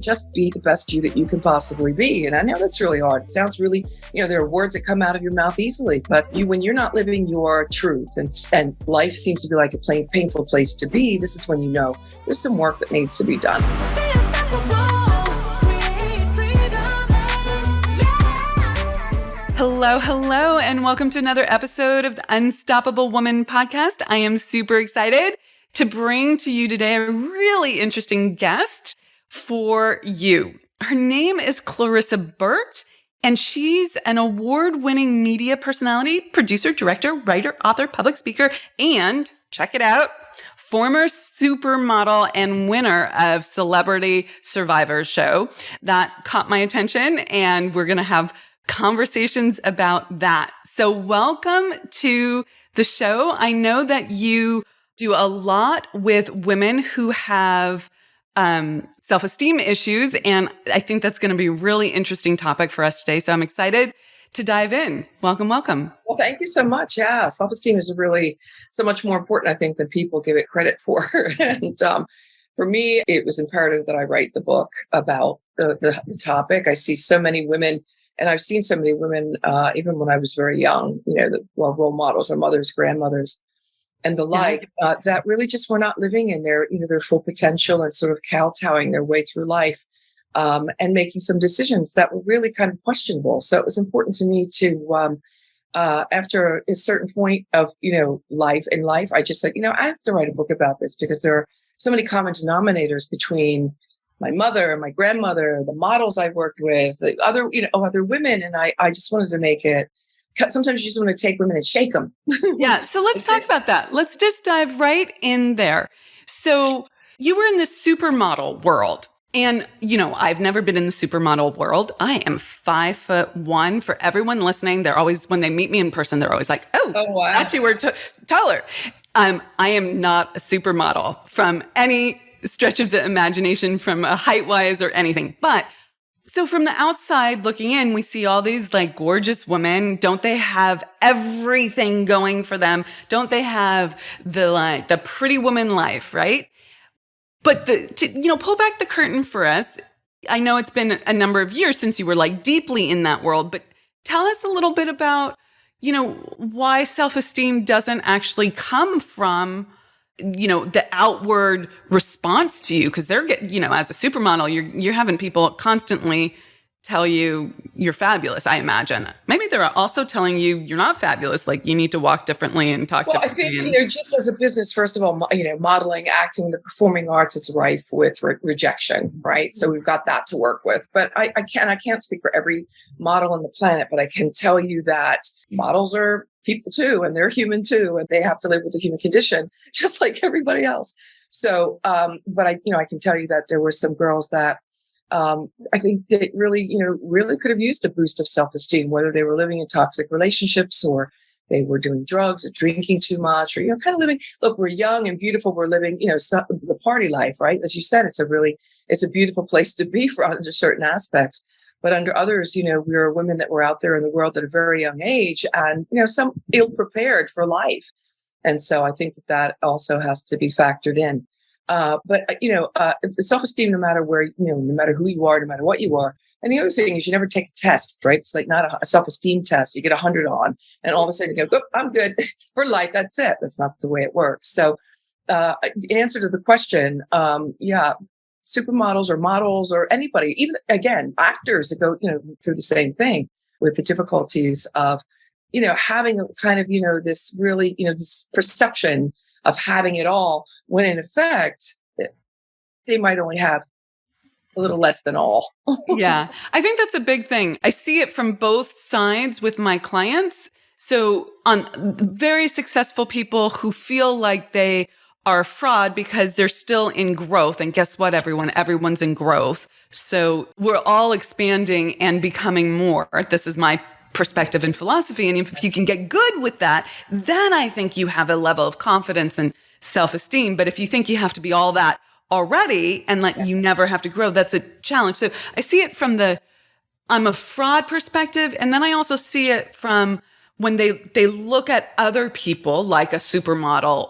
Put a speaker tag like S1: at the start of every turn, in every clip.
S1: just be the best you that you can possibly be. And I know that's really hard. It sounds really, there are words that come out of your mouth easily, but when you're not living your truth and life seems to be like a painful place to be, this is when you know there's some work that needs to be done.
S2: Hello, and welcome to another episode of the Unstoppable Woman podcast. I am super excited to bring to you today a really interesting guest for you. Her name is Clarissa Burt, and she's an award-winning media personality, producer, director, writer, author, public speaker, and, check it out, former supermodel and winner of Celebrity Survivor's show. That caught my attention, and we're going to have conversations about that. So welcome to the show. I know that you do a lot with women who have self-esteem issues, and I think that's going to be a really interesting topic for us today. So I'm excited to dive in. Welcome.
S1: Well, thank you so much. Yeah, self-esteem is really so much more important, I think, than people give it credit for. And for me, it was imperative that I write the book about the topic. I see so many women. And I've seen so many women, even when I was very young, role models, our mothers, grandmothers, and the like, that really just were not living in their full potential and sort of kowtowing their way through life, and making some decisions that were really kind of questionable. So it was important to me to, after a certain point of, life, I just said, I have to write a book about this because there are so many common denominators between my mother, my grandmother, the models I worked with, the other, other women. And I just wanted to make it, sometimes you just want to take women and shake them.
S2: Yeah. So let's talk about that. Let's just dive right in there. So you were in the supermodel world. And, I've never been in the supermodel world. I am 5'1". For everyone listening, they're always, when they meet me in person, they're always like, oh wow. Actually, we're taller. I am not a supermodel from any stretch of the imagination, from height-wise or anything. But so from the outside looking in, we see all these like gorgeous women. Don't they have everything going for them? Don't they have the pretty woman life, right? But pull back the curtain for us. I know it's been a number of years since you were like deeply in that world, but tell us a little bit about, why self-esteem doesn't actually come from the outward response to you, because they're as a supermodel, you're having people constantly tell you you're fabulous, I imagine. Maybe they're also telling you you're not fabulous, like you need to walk differently and talk differently.
S1: I think, just as a business, first of all, modeling, acting, the performing arts is rife with rejection, right? So we've got that to work with. But I can't speak for every model on the planet, but I can tell you that models are people too, and they're human too, and they have to live with the human condition just like everybody else. So, but I can tell you that there were some girls that I think they really could have used a boost of self-esteem, whether they were living in toxic relationships or they were doing drugs or drinking too much, or kind of living. Look, we're young and beautiful. We're living, the party life, right? As you said, it's a beautiful place to be for under certain aspects. But under others, we are women that were out there in the world at a very young age and, some ill-prepared for life. And so I think that also has to be factored in. But self-esteem, no matter where, no matter who you are, no matter what you are. And the other thing is you never take a test, right? It's like not a self-esteem test. You get 100 on and all of a sudden you go, oh, I'm good for life. That's it. That's not the way it works. So in answer to the question, supermodels or models or anybody, even again, actors that go, through the same thing with the difficulties of, having a kind of, this really, this perception of having it all, when in effect, they might only have a little less than all.
S2: Yeah, I think that's a big thing. I see it from both sides with my clients. So on very successful people who feel like they are a fraud because they're still in growth. And guess what, everyone's in growth. So we're all expanding and becoming more. This is my perspective and philosophy. And if you can get good with that, then I think you have a level of confidence and self-esteem. But if you think you have to be all that already and you never have to grow, that's a challenge. So I see it from the I'm a fraud perspective. And then I also see it from when they look at other people like a supermodel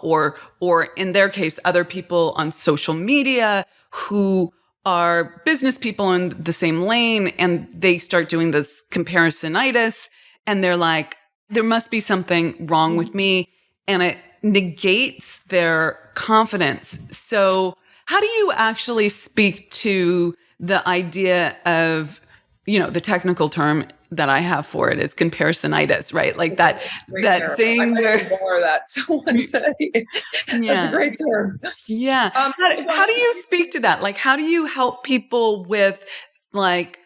S2: or in their case, other people on social media who are business people in the same lane and they start doing this comparison-itis and they're like, there must be something wrong with me. And it negates their confidence. So how do you actually speak to the idea of, the technical term that I have for it is comparison-itis, right? Like that thing
S1: I
S2: where
S1: might borrow that one day. That's a great term.
S2: Yeah. How do you speak to that? Like, how do you help people with like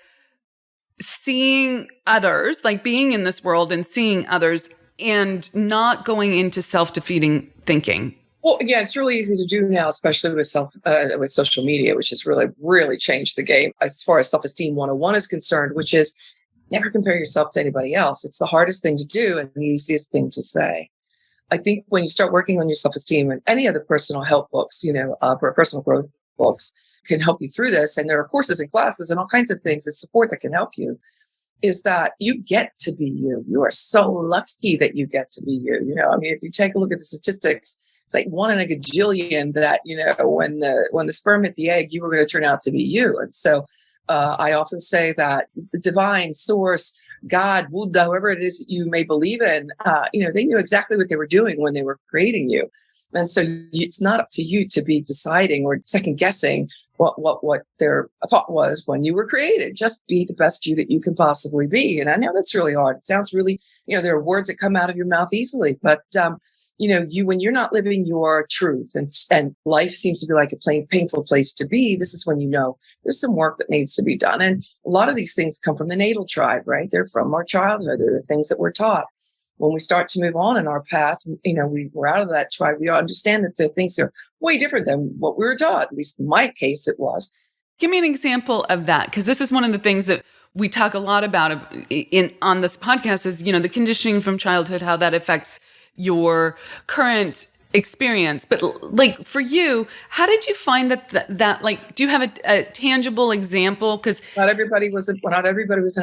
S2: seeing others, like being in this world and seeing others and not going into self-defeating thinking?
S1: Well, yeah, it's really easy to do now, especially with with social media, which has really changed the game as far as self-esteem 101 is concerned, which is never compare yourself to anybody else. It's the hardest thing to do and the easiest thing to say. I think when you start working on your self-esteem and any of the personal help books, personal growth books can help you through this. And there are courses and classes and all kinds of things that support that can help you, is that you get to be you. You are so lucky that you get to be you. If you take a look at the statistics, it's like 1 in a gajillion that, when the sperm hit the egg, you were going to turn out to be you. And so I often say that the divine source, God, Buddha, whoever it is that you may believe in, they knew exactly what they were doing when they were creating you. And so it's not up to you to be deciding or second guessing what their thought was when you were created. Just be the best you that you can possibly be. And I know that's really hard. It sounds really, there are words that come out of your mouth easily, but when you're not living your truth and life seems to be like a painful place to be, this is when there's some work that needs to be done. And a lot of these things come from the natal tribe, right? They're from our childhood. They're the things that we're taught. When we start to move on in our path, we're out of that tribe. We understand that the things are way different than what we were taught. At least in my case, it was.
S2: Give me an example of that, because this is one of the things that we talk a lot about on this podcast is, the conditioning from childhood, how that affects your current experience. But like for you, how did you find that like, do you have a tangible example? Because
S1: not everybody was an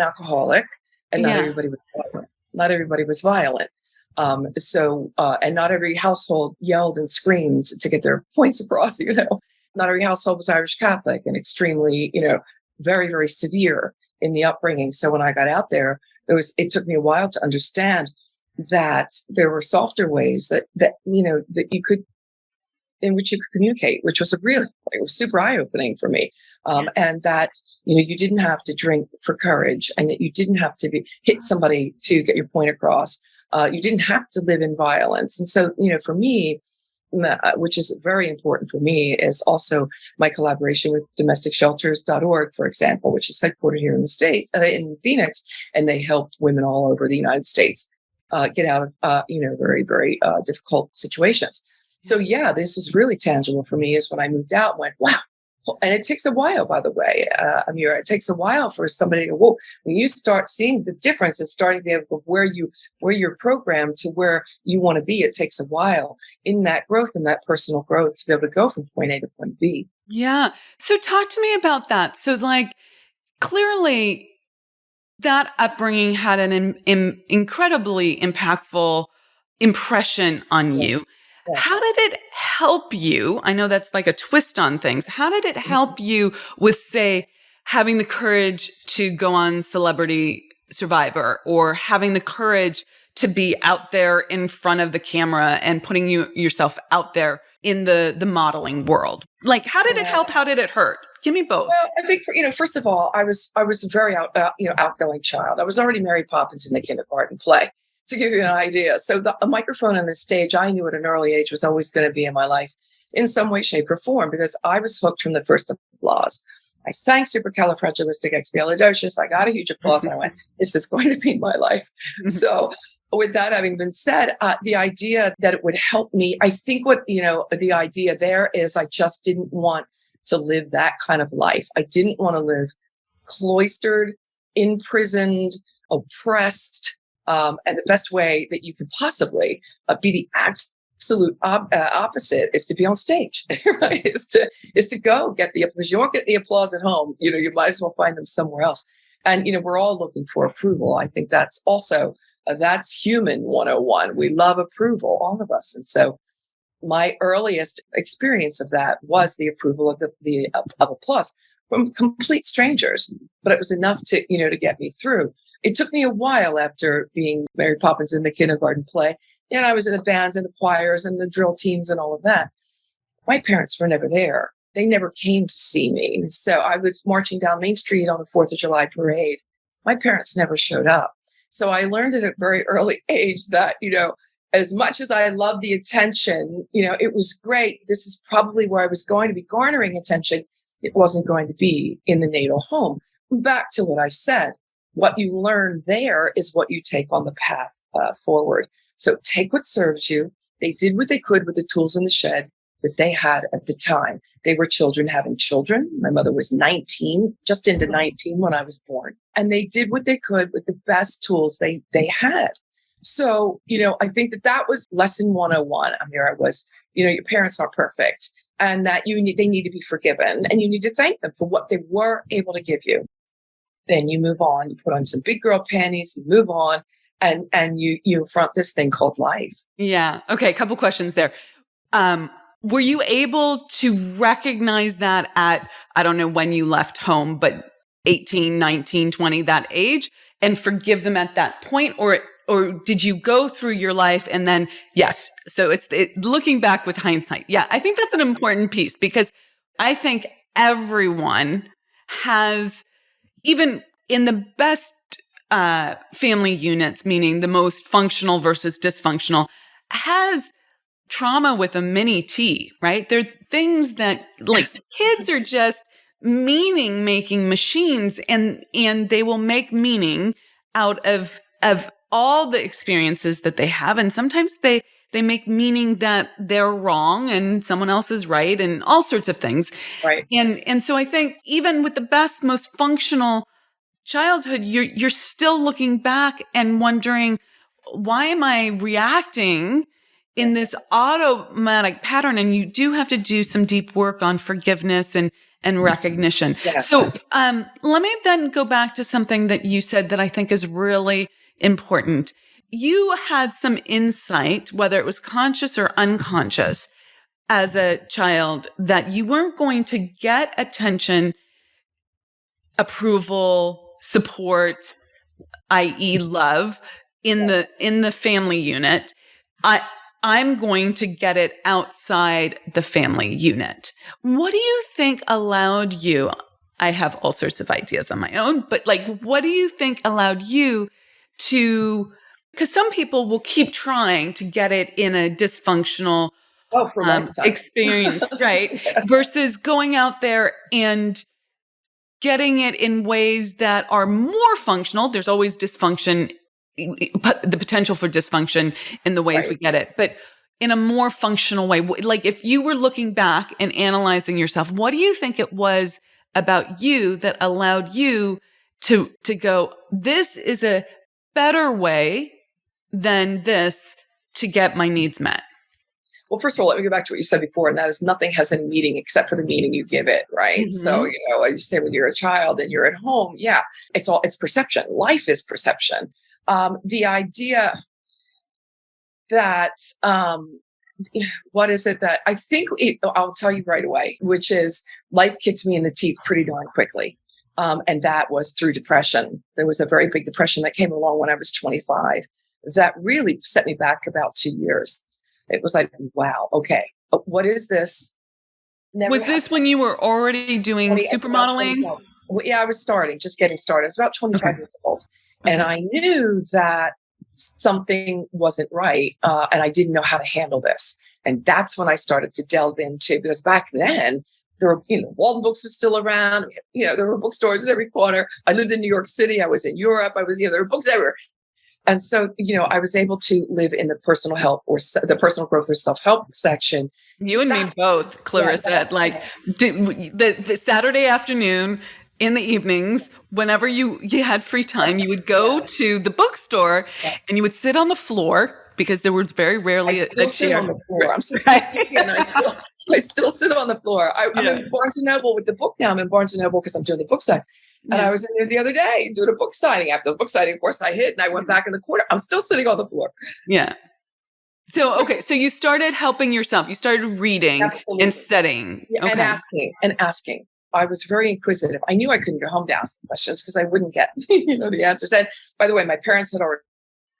S1: alcoholic, and not everybody was violent. Not everybody was violent. And not every household yelled and screamed to get their points across, Not every household was Irish Catholic and extremely, very, very severe in the upbringing. So when I got out there, it took me a while to understand that there were softer ways that you could, in which you could communicate, which was it was super eye-opening for me. And that, you didn't have to drink for courage, and that you didn't have to hit somebody to get your point across. You didn't have to live in violence. And so, for me, which is very important for me, is also my collaboration with domesticshelters.org, for example, which is headquartered here in the States, in Phoenix, and they help women all over the United States get out of, very, very difficult situations. So yeah, this was really tangible for me is when I moved out and went, wow. And it takes a while, by the way, Amira, it takes a while for somebody to, when you start seeing the difference and starting to be able to where you're programmed to where you want to be, it takes a while in that growth and that personal growth to be able to go from point A to point B.
S2: Yeah. So talk to me about that. So like, clearly that upbringing had an incredibly impactful impression on you. How did it help you? I know that's like a twist on things. How did it help you with, say, having the courage to go on Celebrity Survivor, or having the courage to be out there in front of the camera and putting yourself out there in the modeling world? Like, how did it help? How did it hurt? Give me both.
S1: Well, I think, first of all, I was a very outgoing child. I was already Mary Poppins in the kindergarten play, to give you an idea. So a microphone on the stage, I knew at an early age, was always going to be in my life in some way, shape, or form, because I was hooked from the first applause. I sang supercalifragilisticexpialidocious. I got a huge applause and I went, this is going to be my life. So with that having been said, the idea that it would help me, I think the idea there is I just didn't want to live that kind of life. I didn't want to live cloistered, imprisoned, oppressed. And the best way that you could possibly be the absolute opposite is to be on stage, right? Is to go get the applause. You won't get the applause at home. You might as well find them somewhere else. And, we're all looking for approval. I think that's also, that's human 101. We love approval, all of us. And so my earliest experience of that was the approval of applause. from complete strangers, but it was enough to, to get me through. It took me a while after being Mary Poppins in the kindergarten play. And I was in the bands and the choirs and the drill teams and all of that. My parents were never there. They never came to see me. So I was marching down Main Street on the 4th of July parade. My parents never showed up. So I learned at a very early age that, as much as I loved the attention, it was great. This is probably where I was going to be garnering attention. It wasn't going to be in the natal home. Back to what I said, what you learn there is what you take on the path forward. So take what serves you. They did what they could with the tools in the shed that they had at the time. They were children having children. My mother was 19, just into 19 when I was born. And they did what they could with the best tools they had. So, I think that was lesson 101, Amira, was, your parents are perfect and that they need to be forgiven and you need to thank them for what they were able to give you. Then you move on, you put on some big girl panties, you move on and you confront this thing called life.
S2: Yeah. Okay. A couple questions there. Were you able to recognize that at, I don't know when you left home, but 18, 19, 20, that age, and forgive them at that point? Or did you go through your life and then, yes. So it's looking back with hindsight. Yeah. I think that's an important piece because I think everyone has, even in the best family units, meaning the most functional versus dysfunctional, has trauma with a mini T, right? There are things that kids are just meaning making machines and they will make meaning out of all the experiences that they have. And sometimes they make meaning that they're wrong and someone else is right and all sorts of things.
S1: Right.
S2: And so I think even with the best, most functional childhood, you're still looking back and wondering, why am I reacting in this automatic pattern? And you do have to do some deep work on forgiveness and recognition. Yes. So let me then go back to something that you said that I think is really important. You had some insight, whether it was conscious or unconscious, as a child, that you weren't going to get attention, approval, support, i.e. love, in the family unit. I'm going to get it outside the family unit. What do you think allowed you? I have all sorts of ideas on my own, but what do you think allowed you to, because some people will keep trying to get it in a dysfunctional experience, right? Yeah. Versus going out there and getting it in ways that are more functional. There's always dysfunction, the potential for dysfunction in the ways we get it, but in a more functional way. Like if you were looking back and analyzing yourself, what do you think it was about you that allowed you to go, this is a better way than this to get my needs met?
S1: Well, first of all, let me go back to what you said before, and that is nothing has any meaning except for the meaning you give it, right? Mm-hmm. So, as you say, when you're a child and you're at home, it's perception. Life is perception. The idea that, what is it that I think I'll tell you right away, which is life kicked me in the teeth pretty darn quickly. And that was through depression. There was a very big depression that came along when I was 25 that really set me back about 2 years. It was like, wow, okay, what is this?
S2: Was this when you were already doing supermodeling?
S1: I was just getting started. I was about 25 years old. And I knew that something wasn't right. And I didn't know how to handle this. And that's when I started to delve into, because back then, there were, Walden Books was still around. There were bookstores in every corner. I lived in New York City. I was in Europe. I was, there were books everywhere. And so, I was able to live in the personal help or the personal growth or self-help section.
S2: You and me both, Clarissa, the Saturday afternoon in the evenings, whenever you had free time, you would go to the bookstore and you would sit on the floor because there was very rarely a chair.
S1: On the floor. I'm so and I still sit on the floor. I'm in Barnes & Noble with the book now. I'm in Barnes & Noble because I'm doing the book signing. And I was in there the other day doing a book signing. After the book signing, of course, I hid and I went back in the corner. I'm still sitting on the floor.
S2: Yeah. So, okay. So you started helping yourself. You started reading and studying.
S1: Yeah, and asking. I was very inquisitive. I knew I couldn't go home to ask the questions because I wouldn't get, the answers. And by the way, my parents had already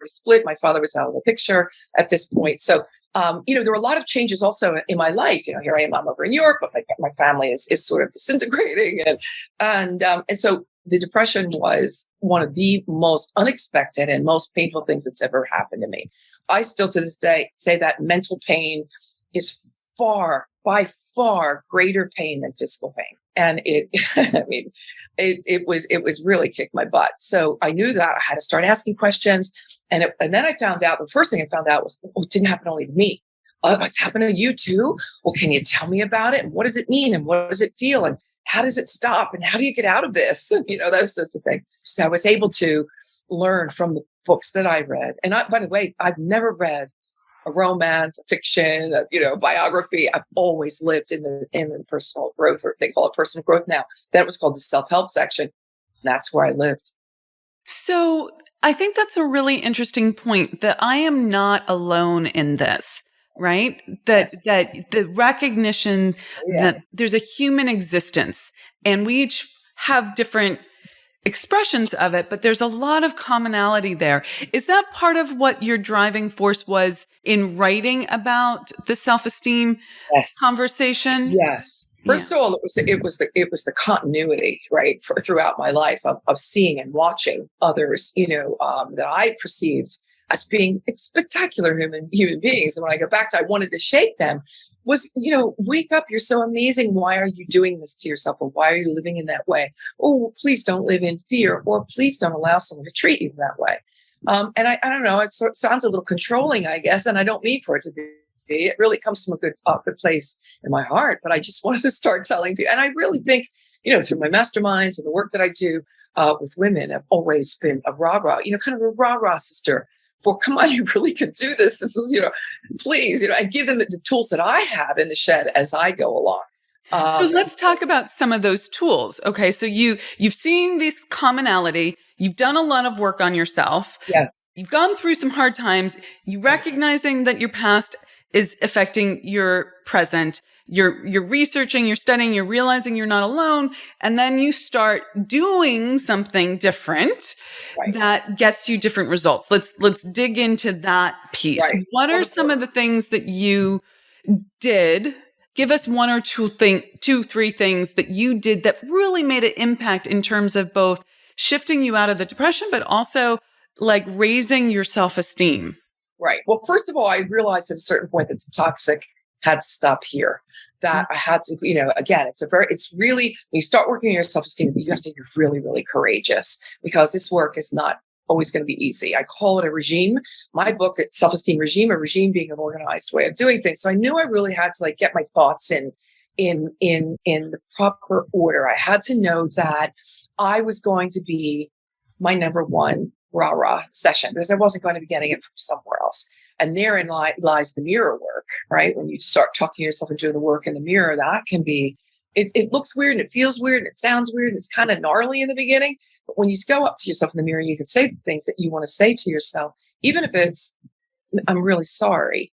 S1: split. My father was out of the picture at this point. So, there were a lot of changes also in my life. Here I am, I'm over in Europe, but my family is sort of disintegrating. And so the depression was one of the most unexpected and most painful things that's ever happened to me. I still to this day say that mental pain is by far greater pain than physical pain. And it was really kicked my butt. So I knew that I had to start asking questions. And then I found out, the first thing I found out was, it didn't happen only to me. It's happening to you too? Well, can you tell me about it? And what does it mean? And what does it feel? And how does it stop? And how do you get out of this? Those sorts of things. So I was able to learn from the books that I read. And by the way, I've never read a romance, a fiction, biography. I've always lived in the personal growth, or they call it personal growth now. Then it was called the self-help section. That's where I lived.
S2: So I think that's a really interesting point, that I am not alone in this, right? That the recognition that there's a human existence, and we each have different expressions of it, but there's a lot of commonality there. Is that part of what your driving force was in writing about the self-esteem conversation?
S1: Yes. First of all, it was the continuity, right, throughout my life of seeing and watching others, that I perceived as being spectacular human beings. And when I go back to, I wanted to shake them, was, wake up, you're so amazing. Why are you doing this to yourself? Or why are you living in that way? Oh, please don't live in fear, or please don't allow someone to treat you that way. And I don't know, it sounds a little controlling, I guess, and I don't mean for it to be. It really comes from a good place in my heart, but I just wanted to start telling people. And I really think, through my masterminds and the work that I do with women, I've always been a rah-rah, kind of a rah-rah sister for, come on, you really could do this. This is, please, and give them the tools that I have in the shed as I go along.
S2: So let's talk about some of those tools. Okay. So you've seen this commonality. You've done a lot of work on yourself.
S1: Yes.
S2: You've gone through some hard times. You recognizing that your past is affecting your present. You're researching, you're studying, you're realizing you're not alone. And then you start doing something different that gets you different results. Let's dig into that piece. Right. What are some of the things that you did? Give us one or two, three things that you did that really made an impact in terms of both shifting you out of the depression, but also like raising your self-esteem.
S1: Right. Well, first of all, I realized at a certain point that the toxic had to stop here. That I had to, again, it's really, when you start working on your self-esteem, you have to be really, really courageous, because this work is not always going to be easy. I call it a regime. My book, it's Self-Esteem Regime, a regime being an organized way of doing things. So I knew I really had to get my thoughts in the proper order. I had to know that I was going to be my number one rah-rah session, because I wasn't going to be getting it from somewhere else. And therein lies the mirror work, right? When you start talking to yourself and doing the work in the mirror, that can be, it looks weird and it feels weird and it sounds weird and it's kind of gnarly in the beginning. But when you go up to yourself in the mirror, you can say the things that you want to say to yourself, even if it's, I'm really sorry.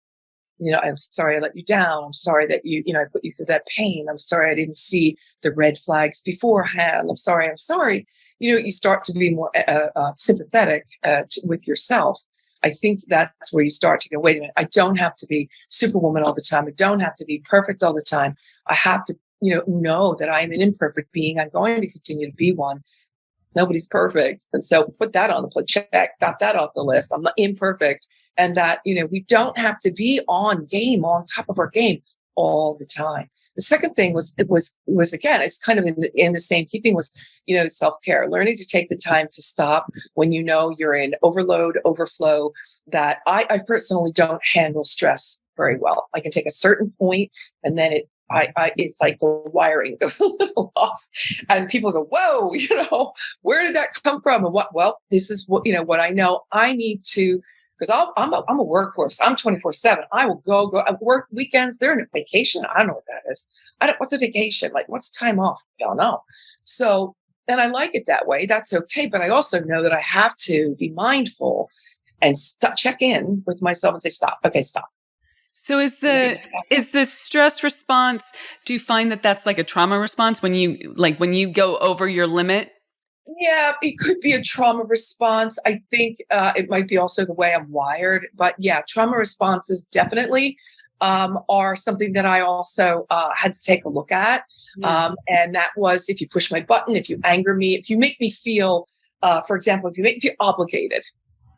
S1: I'm sorry I let you down. I'm sorry that I put you through that pain. I'm sorry I didn't see the red flags beforehand. I'm sorry. You start to be more sympathetic with yourself. I think that's where you start to go, wait a minute, I don't have to be superwoman all the time. I don't have to be perfect all the time. I have to, know that I'm an imperfect being. I'm going to continue to be one. Nobody's perfect. And so put that on the plate, check, got that off the list. I'm not imperfect. And that, we don't have to be on top of our game all the time. The second thing was again, it's kind of in the same keeping with, self-care, learning to take the time to stop when you're in overflow, that I personally don't handle stress very well. I can take a certain point and then it's like the wiring goes a little off and people go, whoa, where did that come from? And this is what I know I need to, because I'm a workhorse. I'm 24/7. I will go. I work weekends. They're on vacation. I don't know what that is. What's a vacation? What's time off? I don't know. So, and I like it that way. That's okay. But I also know that I have to be mindful and check in with myself and say, stop. Okay, stop.
S2: So is the stress response, do you find that that's like a trauma response when you go over your limit?
S1: Yeah, it could be a trauma response. I think it might be also the way I'm wired. But yeah, trauma responses definitely are something that I also had to take a look at.
S2: Yeah.
S1: And that was, if you push my button, if you anger me, if you make me feel, for example, if you make me feel obligated,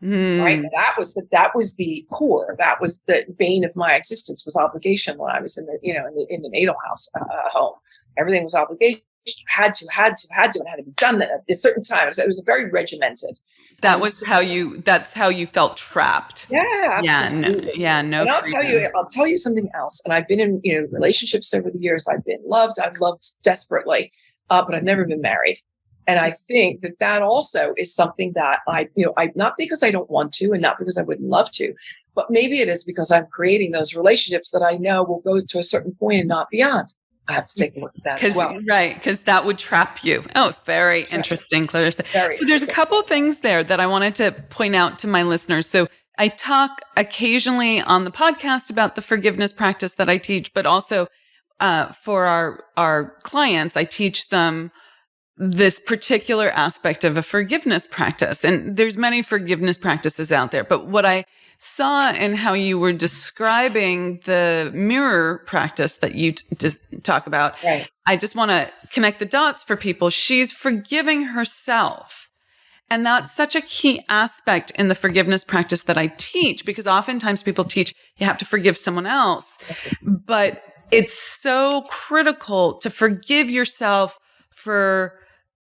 S1: right? That was the core. That was the bane of my existence, was obligation when I was in the natal house home. Everything was obligation. You had to, and had to be done at a certain time. So it was very regimented.
S2: That's how you felt trapped.
S1: Yeah,
S2: No
S1: absolutely. And
S2: freedom.
S1: I'll tell you something else. And I've been in, relationships over the years. I've loved desperately, but I've never been married. And I think that also is something that I not because I don't want to, and not because I wouldn't love to, but maybe it is because I'm creating those relationships that I know will go to a certain point and not beyond. I have to take a look at that as well.
S2: Right, because that would trap you. Oh, very interesting, Clarissa. So there's a couple of things there that I wanted to point out to my listeners. So I talk occasionally on the podcast about the forgiveness practice that I teach, but also for our clients, I teach them this particular aspect of a forgiveness practice. And there's many forgiveness practices out there. But what I saw in how you were describing the mirror practice that you just talk about,
S1: right.
S2: I just want to connect the dots for people. She's forgiving herself. And that's such a key aspect in the forgiveness practice that I teach, because oftentimes people teach you have to forgive someone else. But it's so critical to forgive yourself for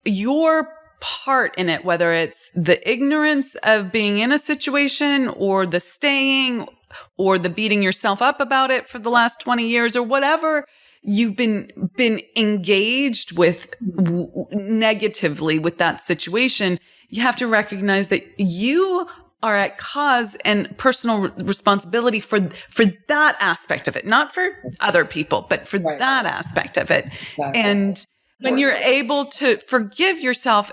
S2: your part in it, whether it's the ignorance of being in a situation or the staying or the beating yourself up about it for the last 20 years or whatever you've been engaged with negatively with that situation. You have to recognize that you are at cause and personal responsibility for that aspect of it, not for other people, but for that aspect of it. And when you're able to forgive yourself,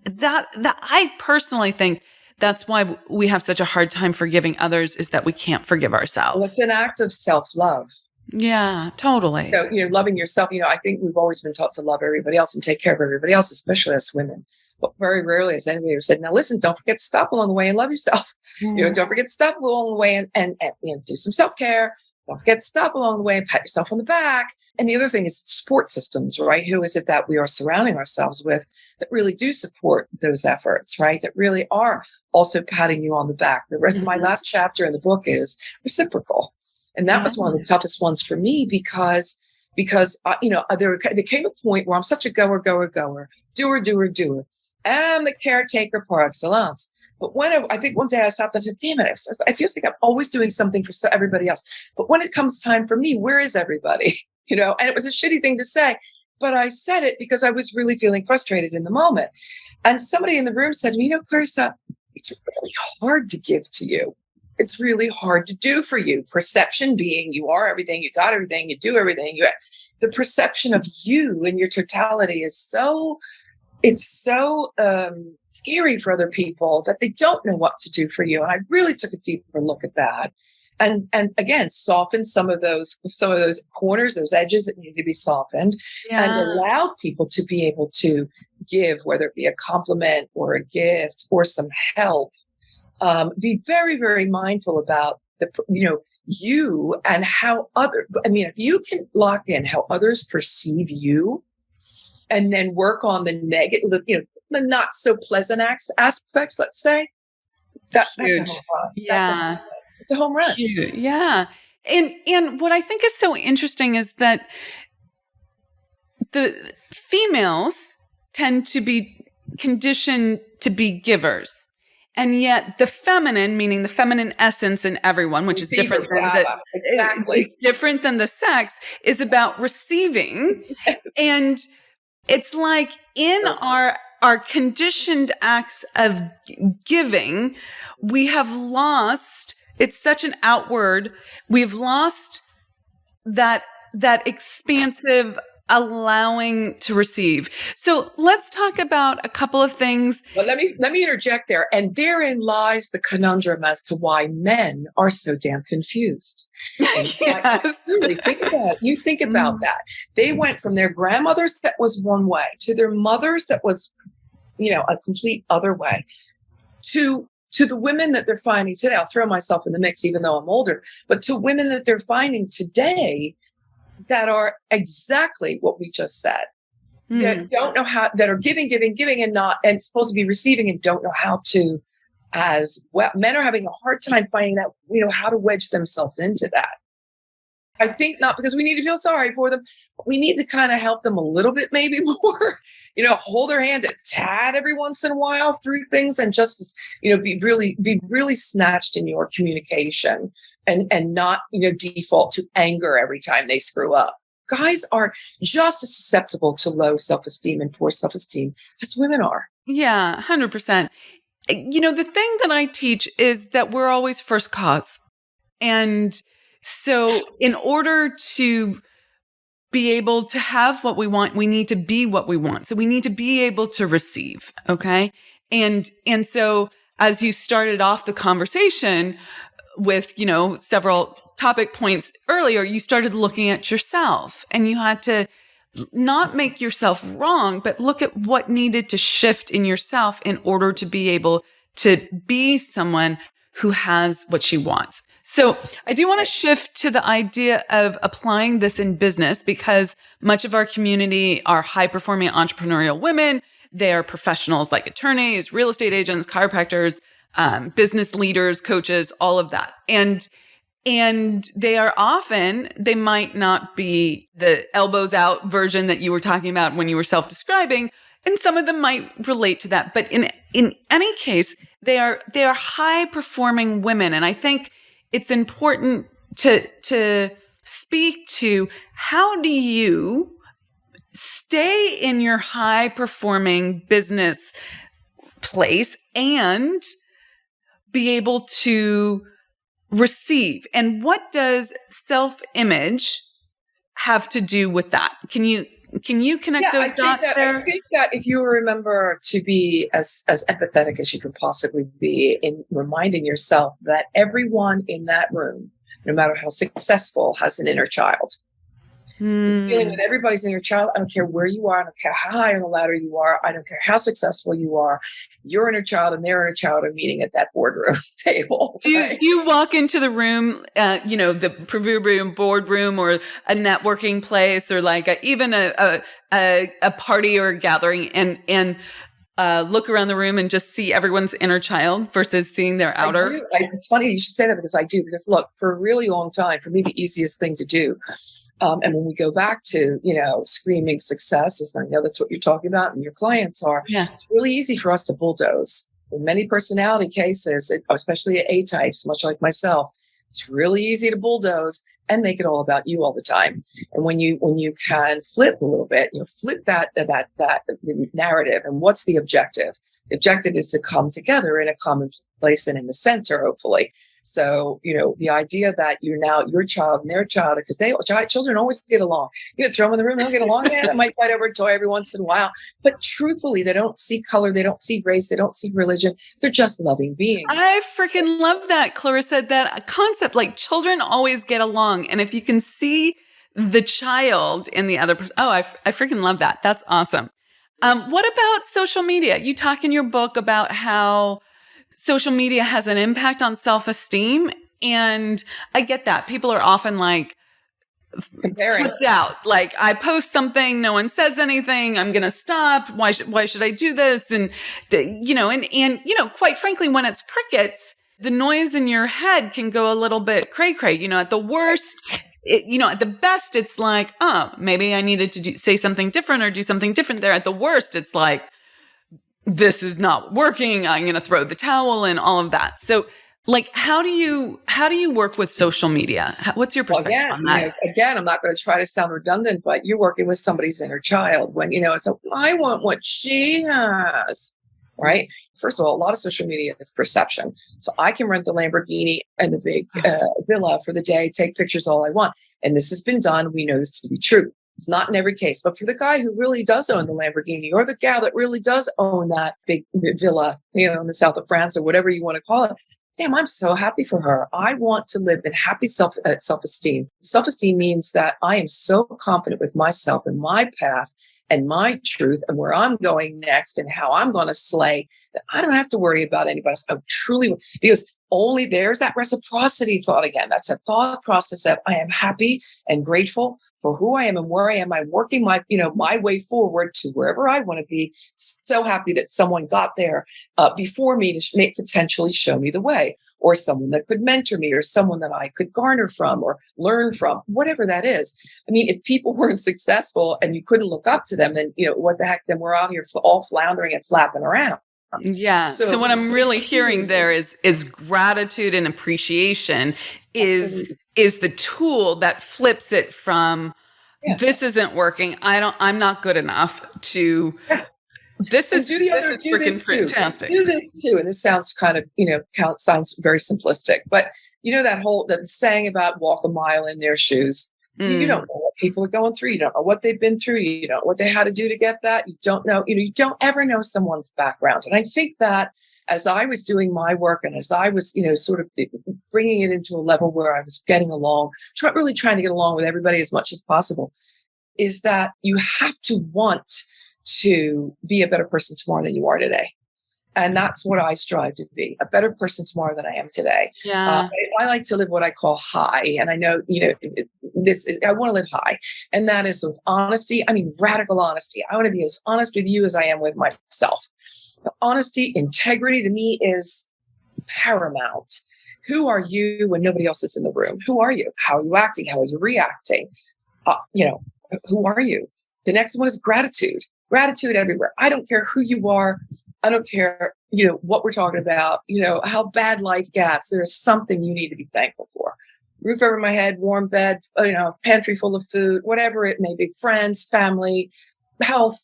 S2: that I personally think that's why we have such a hard time forgiving others, is that we can't forgive ourselves.
S1: Well, it's an act of self-love.
S2: Yeah, totally.
S1: So, loving yourself, I think we've always been taught to love everybody else and take care of everybody else, especially us women. But very rarely has anybody ever said, now listen, don't forget to stop along the way and love yourself. Don't forget to stop along the way and do some self-care. Don't forget to stop along the way and pat yourself on the back. And the other thing is support systems, right? Who is it that we are surrounding ourselves with that really do support those efforts, right? That really are also patting you on the back. The rest of my last chapter in the book is reciprocal. And that was one of the toughest ones for me because there came a point where I'm such a goer, doer. And I'm the caretaker par excellence. But I think one day I stopped and said, damn it, I feel like I'm always doing something for everybody else. But when it comes time for me, where is everybody? And it was a shitty thing to say, but I said it because I was really feeling frustrated in the moment. And somebody in the room said to me, Clarissa, it's really hard to give to you. It's really hard to do for you. Perception being you are everything, you got everything, you do everything. The perception of you in your totality is so scary for other people that they don't know what to do for you. And I really took a deeper look at that. And again, soften some of those corners, those edges that need to be softened, and allow people to be able to give, whether it be a compliment or a gift or some help. Be very, very mindful about you and how if you can lock in how others perceive you, and then work on the negative, the not so pleasant aspects, let's say. That's huge. It's a home run.
S2: Huge. Yeah. And what I think is so interesting is that the females tend to be conditioned to be givers. And yet the feminine, meaning the feminine essence in everyone, which is different than the sex, is about receiving.
S1: Yes.
S2: And it's like in our conditioned acts of giving, we have lost, it's such an outward, we've lost that expansive allowing to receive. So let's talk about a couple of things.
S1: But let me interject there. And therein lies the conundrum as to why men are so damn confused.
S2: Yes.
S1: Really think about it. You think about that. They went from their grandmothers that was one way to their mothers that was, a complete other way to the women that they're finding today. I'll throw myself in the mix, even though I'm older, but to women that they're finding today that are exactly what we just said. That don't know how, that are giving and supposed to be receiving and don't know how to as well. Men are having a hard time finding that, how to wedge themselves into that. I think not because we need to feel sorry for them, but we need to kind of help them a little bit, maybe more, hold their hand a tad every once in a while through things and just, be really snatched in your communication and not, default to anger every time they screw up. Guys are just as susceptible to low self-esteem and poor self-esteem as women are.
S2: Yeah, 100%. The thing that I teach is that we're always first cause. And so in order to be able to have what we want, we need to be what we want. So we need to be able to receive. Okay. And so as you started off the conversation with, several topic points earlier, you started looking at yourself and you had to not make yourself wrong, but look at what needed to shift in yourself in order to be able to be someone who has what she wants. So I do want to shift to the idea of applying this in business because much of our community are high-performing entrepreneurial women. They are professionals like attorneys, real estate agents, chiropractors, business leaders, coaches, all of that. And they might not be the elbows out version that you were talking about when you were self-describing. And some of them might relate to that. But in any case, they are high-performing women. And I think it's important to speak to how do you stay in your high-performing business place and be able to receive. And what does self-image have to do with that? Can you connect those dots there?
S1: I think that if you remember to be as empathetic as you could possibly be in reminding yourself that everyone in that room, no matter how successful, has an inner child. Dealing with everybody's inner child. I don't care where you are. I don't care how high on the ladder you are. I don't care how successful you are. Your inner child and their inner child are meeting at that boardroom table.
S2: Do you walk into the room, the proverbial boardroom or a networking place or like even a party or a gathering and look around the room and just see everyone's inner child versus seeing their outer?
S1: It's funny you should say that because I do. Because look, for a really long time, for me, the easiest thing to do. And when we go back to, screaming success, as I know that's what you're talking about and your clients are, It's really easy for us to bulldoze. In many personality cases, especially A-types, much like myself, it's really easy to bulldoze and make it all about you all the time. And when you can flip a little bit, flip that the narrative. And what's the objective? The objective is to come together in a common place and in the center, hopefully. So, the idea that you're now your child and their child, because children always get along. You throw them in the room, they'll get along. They might fight over a toy every once in a while. But truthfully, they don't see color. They don't see race. They don't see religion. They're just loving beings.
S2: I freaking love that, Clarissa, that concept. Like children always get along. And if you can see the child in the other person, I freaking love that. That's awesome. What about social media? You talk in your book about how social media has an impact on self-esteem. And I get that. People are often like
S1: comparing,
S2: flipped out. Like I post something, no one says anything. I'm going to stop. Why should I do this? And, quite frankly, when it's crickets, the noise in your head can go a little bit cray-cray. At the worst, at the best, it's like, maybe I needed to say something different or do something different there. At the worst, it's like, this is not working. I'm going to throw the towel and all of that. So like, how do you work with social media? What's your perspective on that?
S1: Again, I'm not going to try to sound redundant, but you're working with somebody's inner child when, it's I want what she has, right? First of all, a lot of social media is perception. So I can rent the Lamborghini and the big villa for the day, take pictures all I want. And this has been done. We know this to be true. It's not in every case, but for the guy who really does own the Lamborghini, or the gal that really does own that big villa, in the south of France, or whatever you want to call it, damn, I'm so happy for her. I want to live in happy self-esteem. Self-esteem means that I am so confident with myself and my path and my truth and where I'm going next and how I'm going to slay, that I don't have to worry about anybody else. I truly, because only there's that reciprocity thought again. That's a thought process that I am happy and grateful for who I am and where I am. I'm working my way forward to wherever I want to be. So happy that someone got there before me to potentially show me the way, or someone that could mentor me, or someone that I could garner from or learn from, whatever that is. I mean, if people weren't successful and you couldn't look up to them, then, what the heck, then we're out here all floundering and flapping around.
S2: Yeah. So what I'm really hearing there is gratitude and appreciation is the tool that flips it from this isn't working. I'm not good enough to this is freaking fantastic.
S1: Do this too. And this sounds kind of, sounds very simplistic, but that saying about walk a mile in their shoes. You don't know what people are going through. You don't know what they've been through. You don't know what they had to do to get that. You don't know, you don't ever know someone's background. And I think that as I was doing my work and as I was, sort of bringing it into a level where I was getting along, really trying to get along with everybody as much as possible, is that you have to want to be a better person tomorrow than you are today. And that's what I strive to be, a better person tomorrow than I am today.
S2: Yeah.
S1: I like to live what I call high. And I know, I want to live high. And that is with honesty. I mean, radical honesty. I want to be as honest with you as I am with myself. The honesty, integrity to me is paramount. Who are you when nobody else is in the room? Who are you? How are you acting? How are you reacting? Who are you? The next one is gratitude. Gratitude everywhere. I don't care who you are. I don't care, what we're talking about, how bad life gets. There is something you need to be thankful for. Roof over my head, warm bed, pantry full of food, whatever it may be, friends, family, health.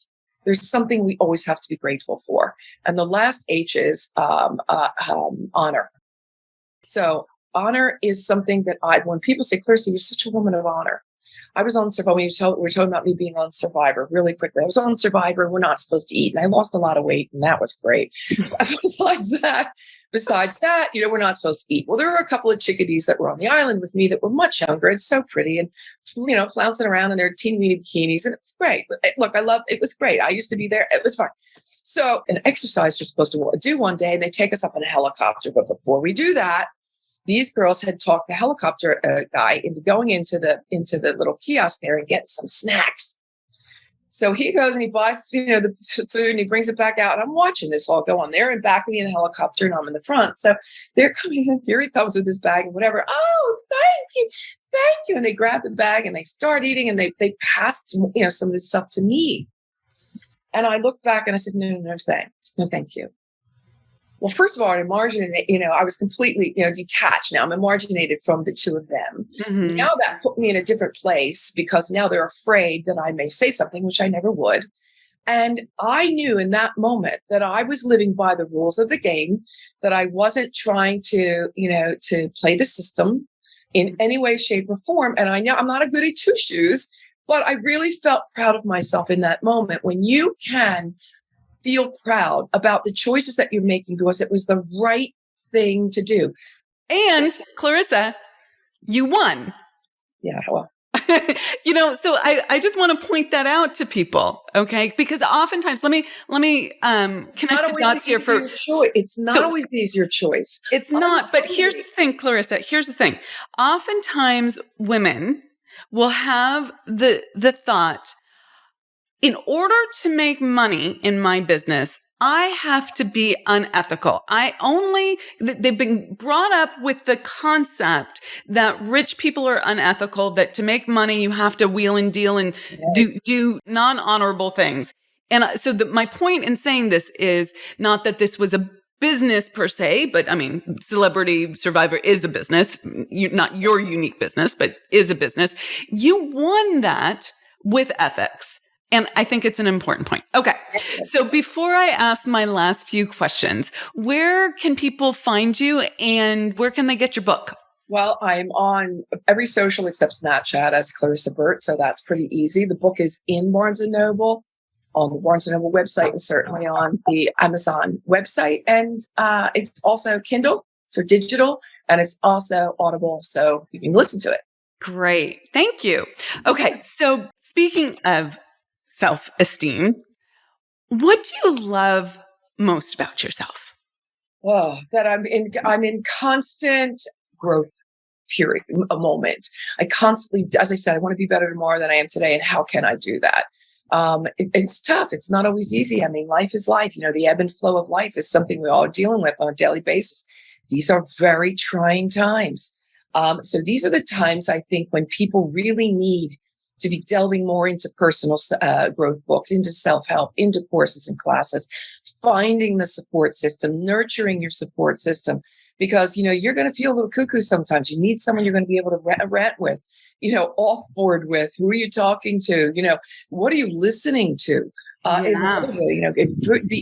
S1: There's something we always have to be grateful for. And the last H is honor. So honor is something that when people say, Clarissa, you're such a woman of honor. I was on Survivor. We were talking about me being on Survivor really quickly. I was on Survivor. We're not supposed to eat. And I lost a lot of weight, and that was great. Besides that, we're not supposed to eat. Well, there were a couple of chickadees that were on the island with me that were much younger and so pretty and, flouncing around in their teeny bikinis. And it was great. Look, it was great. I used to be there. It was fun. So an exercise you're supposed to do one day, and they take us up in a helicopter. But before we do that, these girls had talked the helicopter guy into going into the little kiosk there and getting some snacks. So he goes and he buys, the food, and he brings it back out. And I'm watching this all go on. They're in back of me in the helicopter, and I'm in the front. So they're coming in. Here he comes with his bag and whatever. Oh, thank you. And they grab the bag and they start eating, and they passed, some of this stuff to me. And I looked back and I said, no, thanks. No, thank you. Well, first of all, I was completely, detached. Now I'm emarginated from the two of them. Mm-hmm. Now that put me in a different place because now they're afraid that I may say something, which I never would. And I knew in that moment that I was living by the rules of the game, that I wasn't trying to play the system in any way, shape, or form. And I know I'm not a goody two shoes, but I really felt proud of myself in that moment. When you can feel proud about the choices that you're making because it was the right thing to do.
S2: And Clarissa, you won.
S1: Yeah. Well,
S2: so I just want to point that out to people. Okay. Because oftentimes, let me connect the dots here for
S1: it's not always the easier choice.
S2: It's not, but here's the thing, Clarissa, here's the thing. Oftentimes women will have the thought, in order to make money in my business, I have to be unethical. They've been brought up with the concept that rich people are unethical, that to make money, you have to wheel and deal and do non-honorable things. And so my point in saying this is not that this was a business per se, but I mean, Celebrity Survivor is a business, not your unique business, but is a business. You won that with ethics. And I think it's an important point. Okay. So before I ask my last few questions, where can people find you and where can they get your book?
S1: Well, I'm on every social except Snapchat as Clarissa Burt, so that's pretty easy. The book is in Barnes and Noble, on the Barnes and Noble website, and certainly on the Amazon website. And it's also Kindle, so digital, and it's also Audible, so you can listen to it.
S2: Great. Thank you. Okay. So speaking of self-esteem, what do you love most about yourself?
S1: Oh, that I'm in constant growth period, a moment. I constantly, as I said, I want to be better tomorrow than I am today. And how can I do that? It's tough. It's not always easy. I mean, life is life. You know, the ebb and flow of life is something we're all dealing with on a daily basis. These are very trying times. So these are the times I think when people really need to be delving more into personal growth books, into self-help, into courses and classes, finding the support system, nurturing your support system, because, you know, you're going to feel a little cuckoo sometimes. You need someone you're going to be able to rant with, you know, off board with. Who are you talking to? You know, what are you listening to? Is another way, you know,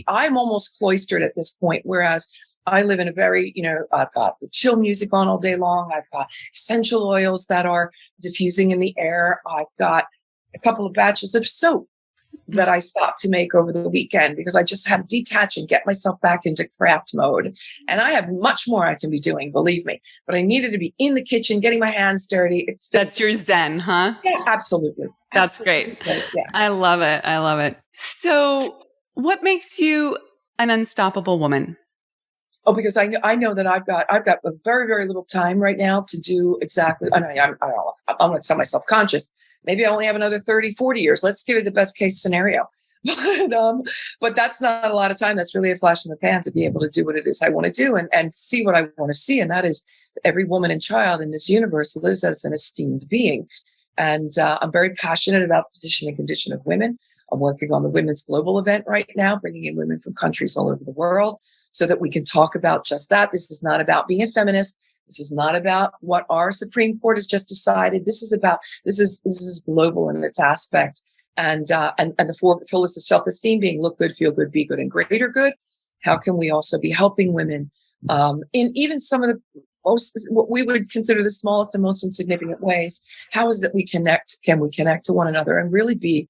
S1: I'm almost cloistered at this point, whereas I live in a very, you know, I've got the chill music on all day long. I've got essential oils that are diffusing in the air. I've got a couple of batches of soap that I stopped to make over the weekend because I just had to detach and get myself back into craft mode. And I have much more I can be doing, believe me. But I needed to be in the kitchen, getting my hands dirty.
S2: That's your zen, huh?
S1: Yeah, absolutely.
S2: That's
S1: absolutely.
S2: great.
S1: Yeah.
S2: I love it. I love it. So what makes you an unstoppable woman?
S1: Oh, because I know that I've got a very, very little time right now to do exactly. I mean, I'm going to tell myself conscious. Maybe I only have another 30, 40 years. Let's give it the best case scenario. But that's not a lot of time. That's really a flash in the pan to be able to do what it is I want to do and see what I want to see. And that is every woman and child in this universe lives as an esteemed being. And I'm very passionate about the position and condition of women. I'm working on the Women's Global event right now, bringing in women from countries all over the world so that we can talk about just that. This is not about being a feminist. This is not about what our Supreme Court has just decided. This is global in its aspect. And the four pillars of self-esteem being look good, feel good, be good, and greater good. How can we also be helping women in even some of the most, what we would consider the smallest and most insignificant ways? How is that can we connect to one another and really be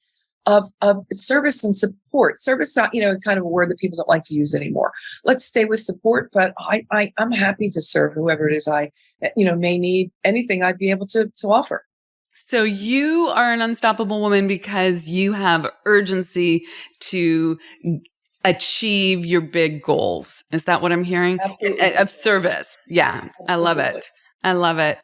S1: of service and support? Service, is kind of a word that people don't like to use anymore. Let's stay with support, but I'm happy to serve whoever it is I may need anything I'd be able to offer.
S2: So you are an unstoppable woman because you have urgency to achieve your big goals. Is that what I'm hearing?
S1: Absolutely.
S2: Of service. Yeah. I love it. I love it.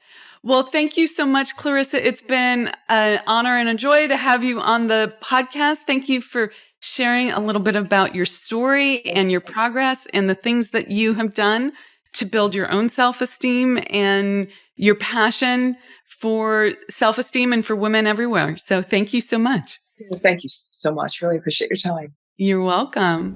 S2: Well, thank you so much, Clarissa. It's been an honor and a joy to have you on the podcast. Thank you for sharing a little bit about your story and your progress and the things that you have done to build your own self-esteem and your passion for self-esteem and for women everywhere. So thank you so much.
S1: Thank you so much. Really appreciate your time.
S2: You're welcome.